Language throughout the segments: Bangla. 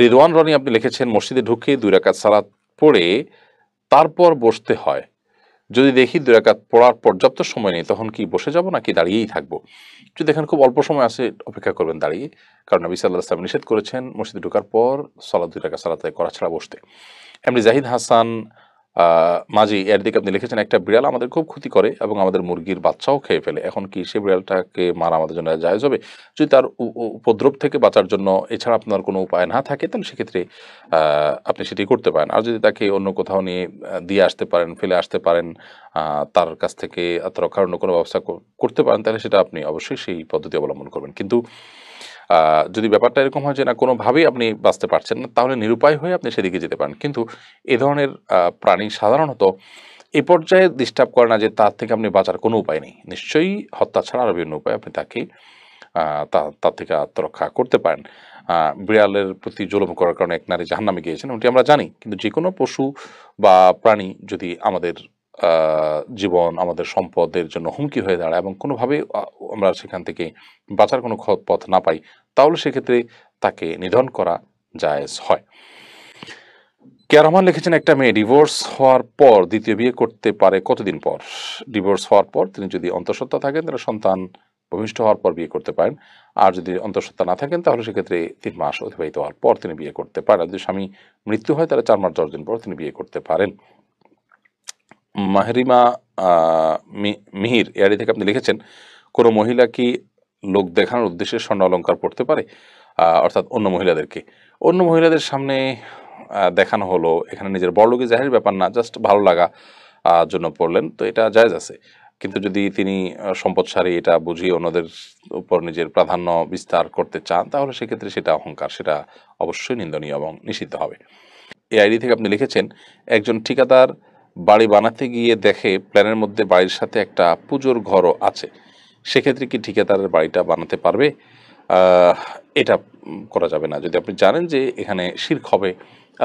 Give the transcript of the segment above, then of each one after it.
রিদওয়ান রনি আপনি লিখেছেন, মসজিদে ঢুকে 2 রাকাত সালাত পড়ে তারপর বসতে হয়। যদি দেখি 2 রাকাত পড়ার পর্যাপ্ত সময় নেই, তখন কি বসে যাব নাকি দাঁড়িয়েই থাকবো? যদি দেখেন খুব অল্প সময় আছে, অপেক্ষা করবেন দাঁড়িয়ে। কারণ নবী সাল্লাল্লাহু আলাইহি ওয়াসাল্লাম নিষেধ করেছেন মসজিদে ঢোকার পর 2 রাকাত সালাত আদায় করা ছাড়া বসতে। এমনি জাহিদ হাসান মাঝি এর দিকে আপনি লিখেছেন, একটা বিড়াল আমাদের খুব ক্ষতি করে এবং আমাদের মুরগির বাচ্চাও খেয়ে ফেলে। এখন কি সে বিড়ালটাকে মারা আমাদের জন্য জায়েজ হবে? যদি তার উপদ্রব থেকে বাঁচার জন্য এছাড়া আপনার কোনো উপায় না থাকে, তাহলে সেক্ষেত্রে আপনি সেটি করতে পারেন। আর যদি তাকে অন্য কোথাও নিয়ে দিয়ে আসতে পারেন, ফেলে আসতে পারেন, তার কাছ থেকে আত্মরক্ষার অন্য কোনো ব্যবস্থা করতে পারেন, তাহলে সেটা আপনি অবশ্যই সেই পদ্ধতি অবলম্বন করবেন। কিন্তু যদি ব্যাপারটা এরকম হয় যে না কোনোভাবেই আপনি বাঁচতে পারছেন না, তাহলে নিরুপায় হয়ে আপনি সেদিকে যেতে পারেন। কিন্তু এ ধরনের প্রাণী সাধারণত এ পর্যায়ে ডিস্টার্ব করে না যে তার থেকে আপনি বাঁচার কোনো উপায় নেই। নিশ্চয়ই হত্যা ছাড়া আরও বিভিন্ন উপায়ে আপনি তাকে তার থেকে আত্মরক্ষা করতে পারেন। বিড়ালের প্রতি জুলুম করার কারণে এক নারী জাহান্নামে গিয়েছেন, ওটি আমরা জানি। কিন্তু যেকোনো পশু বা প্রাণী যদি আমাদের জীবন, আমাদের সম্পদের জন্য হুমকি হয়ে দাঁড়ায় এবং কোনোভাবেই আমরা সেখান থেকে বাঁচার কোনো পথ না পাই, তাহলে সেক্ষেত্রে তাকে নিধন করা জায়েজ হয়। কেয়া রহমান লিখেছেন, একটা মেয়ে ডিভোর্স হওয়ার পর দ্বিতীয় বিয়ে করতে পারে কতদিন পর? ডিভোর্স হওয়ার পর তিনি যদি অন্তঃসত্ত্বা থাকেন, তাহলে সন্তান ভূমিষ্ঠ হওয়ার পর বিয়ে করতে পারেন। আর যদি অন্তঃসত্ত্বা না থাকেন, তাহলে সেক্ষেত্রে 3 মাস অতিবাহিত হওয়ার পর তিনি বিয়ে করতে পারেন। যদি স্বামী মৃত্যু হয়, তাহলে 4 মাস 10 দিন পর তিনি বিয়ে করতে পারেন। মাহরিমা মিহির এআরি থেকে আপনি লিখেছেন, কোনো মহিলা কি লোক দেখানোর উদ্দেশ্যে স্বর্ণ অলঙ্কার পড়তে পারে? অর্থাৎ অন্য মহিলাদেরকে অন্য মহিলাদের সামনে দেখানো হলো, এখানে নিজের বড়লোকি জাহির ব্যাপার না, জাস্ট ভালো লাগা জন্য পড়লেন, তো এটা জায়েজ আছে। কিন্তু যদি তিনি সম্পদশালী এটা বুঝিয়ে অন্যদের উপর নিজের প্রাধান্য বিস্তার করতে চান, তাহলে সেক্ষেত্রে সেটা অহংকার, সেটা অবশ্যই নিন্দনীয় এবং নিষিদ্ধ হবে। এই আইডি থেকে আপনি লিখেছেন, একজন ঠিকাদার বাড়ি বানাতে গিয়ে দেখে প্ল্যানের মধ্যে বাড়ির সাথে একটা পুজোর ঘরও আছে, সেক্ষেত্রে কি ঠিকাদারের বাড়িটা বানাতে পারবে? এটা করা যাবে না। যদি আপনি জানেন যে এখানে শিরক হবে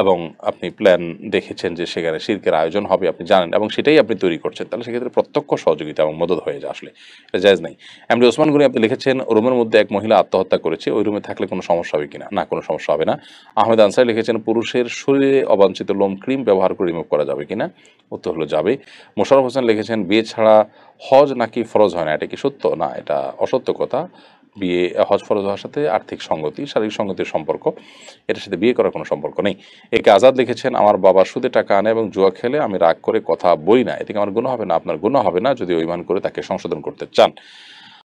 এবং আপনি প্ল্যান দেখেছেন যে সেখানে শিরকের আয়োজন হবে, আপনি জানেন এবং সেটাই আপনি তৈরি করছেন, তাহলে সেক্ষেত্রে প্রত্যক্ষ সহযোগিতা এবং মদদ হয়ে যায়, আসলে এটা জায়েজ নাই। এমডি ওসমান গনি আপনি লিখেছেন, রুমের মধ্যে এক মহিলা আত্মহত্যা করেছে, ওই রুমে থাকলে কোনো সমস্যা হবে কিনা? না, কোনো সমস্যা হবে না। আহমেদ আনসারি লিখেছেন, পুরুষের শরীরে অবাঞ্ছিত লোম ক্রিম ব্যবহার করে রিমুভ করা যাবে কিনা? উত্তর হলো যাবে। মোশাররফ হোসেন লিখেছেন, বিয়ে ছাড়া হজ নাকি ফরজ হয় না, এটা কি সত্য? না, এটা অসত্য কথা। বিয়ে হজ ফরজ হওয়ার সাথে আর্থিক সঙ্গতি, শারীরিক সঙ্গতির সম্পর্ক, এটার সাথে বিয়ে করার কোনো সম্পর্ক নেই। একে আজাদ লিখেছেন, আমার বাবা সুদে টাকা আনে এবং জুয়া খেলে, আমি রাগ করে কথা বলি না, এতে আমার গুনাহ হবে না? আপনার গুনাহ হবে না যদি অভিমান করে তাকে সংশোধন করতে চান।